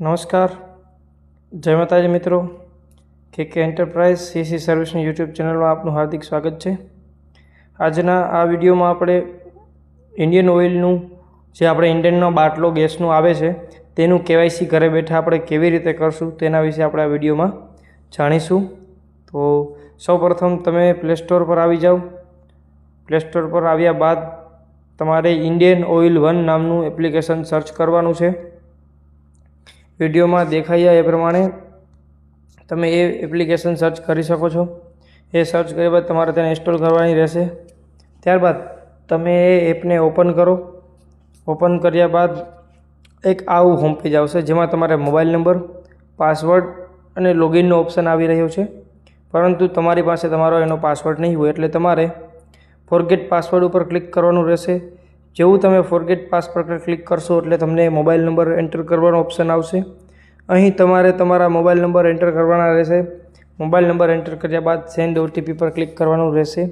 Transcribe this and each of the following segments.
નમસ્કાર, જય માતાજી મિત્રો. કે એન્ટરપ્રાઇઝ સીસી સર્વિસની યુટ્યુબ ચેનલમાં આપનું હાર્દિક સ્વાગત છે. આજના આ વિડીયોમાં આપણે ઇન્ડિયન ઓઇલનું જે આપણે ઇન્ડિયનનો બાટલો ગેસનું આવે છે તેનું કેવાયસી ઘરે બેઠા આપણે કેવી રીતે કરશું તેના વિશે આપણે આ વિડીયોમાં જાણીશું. તો સૌપ્રથમ તમે પ્લે સ્ટોર પર આવી જાઓ. પ્લે સ્ટોર પર આવ્યા બાદ તમારે ઇન્ડિયન ઓઇલ 1 નામનું એપ્લિકેશન સર્ચ કરવાનું છે. વિડીયોમાં દેખાયા એ પ્રમાણે તમે એ એપ્લિકેશન સર્ચ કરી શકો છો. એ સર્ચ કર્યા બાદ તમારે તેને ઇન્સ્ટોલ કરવાની રહેશે. ત્યારબાદ તમે એ એપને ઓપન કરો. ઓપન કર્યા બાદ એક આવું હોમ પેજ આવશે જેમાં તમારે મોબાઈલ નંબર, પાસવર્ડ અને લોગિનનો ઓપ્શન આવી રહ્યો છે, પરંતુ તમારી પાસે તમારો એનો પાસવર્ડ નહીં હોય એટલે તમારે ફોરગેટ પાસવર્ડ ઉપર ક્લિક કરવાનું રહેશે. જેવું તમે ફોરગેટ પાસવર્ડ પર ક્લિક કરશો એટલે તમને મોબાઈલ નંબર એન્ટર કરવાનો ઓપ્શન આવશે. અહીં તમારે તમારા મોબાઈલ નંબર એન્ટર કરવાના રહેશે. મોબાઈલ નંબર એન્ટર કર્યા બાદ સેન્ડ ઓટીપી પર ક્લિક કરવાનું રહેશે.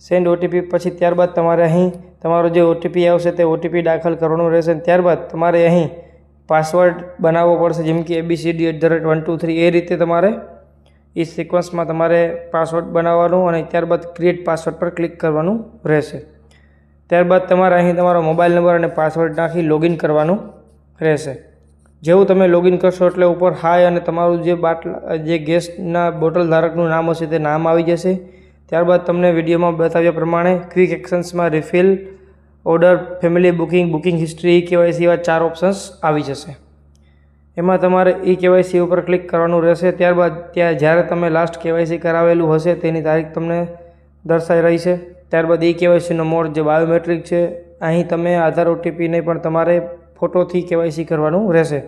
સેન્ડ ઓટીપી પછી ત્યારબાદ તમારે અહીં તમારો જે ઓટીપી આવશે તે ઓટીપી દાખલ કરવાનો રહેશે. ત્યારબાદ તમારે અહીં પાસવર્ડ બનાવવો પડશે, જેમ કે ABCD@123 એ રીતે તમારે એ સિક્વન્સમાં તમારે પાસવર્ડ બનાવવાનું અને ત્યારબાદ ક્રિએટ પાસવર્ડ પર ક્લિક કરવાનું રહેશે. ત્યારબાદ તમારે અહીં તમારો મોબાઈલ નંબર અને પાસવર્ડ નાખી લોગિન કરવાનું રહેશે. જેવું તમે લોગિન કરશો એટલે ઉપર હાય અને તમારું જે ગેસના બોટલ ધારકનું નામ હશે તે નામ આવી જશે. ત્યારબાદ તમને વિડીયોમાં બતાવ્યા પ્રમાણે ક્વિક એક્શન્સમાં refill, order, family booking, booking history, KYC એવા 4 ઓપ્શન્સ આવી જશે. એમાં તમારે કેવાયસી ઉપર ક્લિક કરવાનું રહેશે. ત્યારબાદ ત્યાં જ્યારે તમે લાસ્ટ કેવાયસી કરાવેલું હશે તેની તારીખ તમને દર્શાઈ રહી છે. ત્યારબાદ કેવાયસીનો મોડ જે બાયોમેટ્રિક છે, અહીં તમે આધાર ઓટીપી નહીં પણ તમારે ફોટોથી કેવાયસી કરવાનું રહેશે.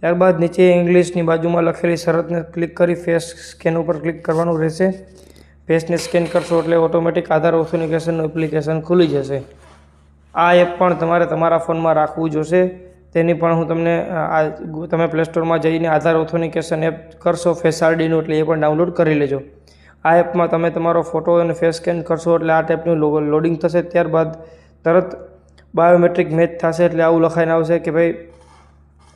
ત્યારબાદ નીચે ઇંગ્લિશની બાજુમાં લખેલી શરતને ક્લિક કરી ફેસ સ્કેન ઉપર ક્લિક કરવાનું રહેશે. ફેસને સ્કેન કરશો એટલે ઓટોમેટિક આધાર ઓથેન્ટિકેશનનું એપ્લિકેશન ખુલી જશે. આ એપ પણ તમારે તમારા ફોનમાં રાખવું જોશે. તેની પણ હું તમને તમે પ્લે સ્ટોરમાં જઈને આધાર ઓથેન્ટિકેશન એપ કરશો ફેસ આઈડીનું એટલે એ પણ ડાઉનલોડ કરી લેજો. આ એપમાં તમે તમારો ફોટો અને ફેસ સ્કેન કરશો એટલે આ ટાઈપનું લોડિંગ થશે. ત્યારબાદ તરત બાયોમેટ્રિક મેચ થશે એટલે આવું લખાઈને આવશે કે ભાઈ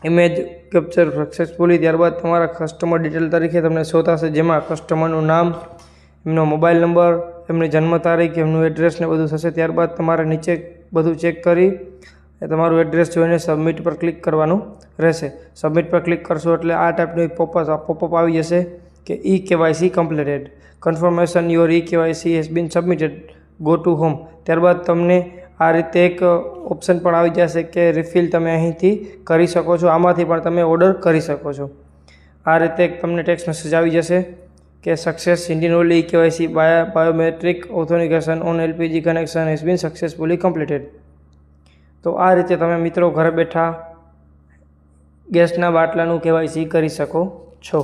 ઇમેજ કેપ્ચર સક્સેસફુલી. ત્યારબાદ તમારા કસ્ટમર ડિટેલ તરીકે તમને શો થશે, જેમાં કસ્ટમરનું નામ, એમનો મોબાઈલ નંબર, એમની જન્મ તારીખ, એમનું એડ્રેસ ને બધું થશે. ત્યારબાદ તમારે નીચે બધું ચેક કરી તમારું એડ્રેસ જોઈને સબમિટ પર ક્લિક કરવાનું રહેશે. સબમિટ પર ક્લિક કરશો એટલે આ ટાઈપનું પોપઅપ આવી જશે કે KYC completed, confirmation your KYC has been submitted, go to home. ત્યારબાદ તમને આ રીતે એક ઓપ્શન પણ આવી જશે કે રિફિલ તમે અહીંથી કરી શકો છો. આમાંથી પણ તમે ઓર્ડર કરી શકો છો. આ રીતે તમને ટેક્સ્ટ મેસેજ આવી જશે કે success Indian oil KYC biometric authentication on LPG connection has been successfully completed. તો આ રીતે તમે મિત્રો ઘરે બેઠા ગેસના બાટલાનું કેવાયસી કરી શકો છો.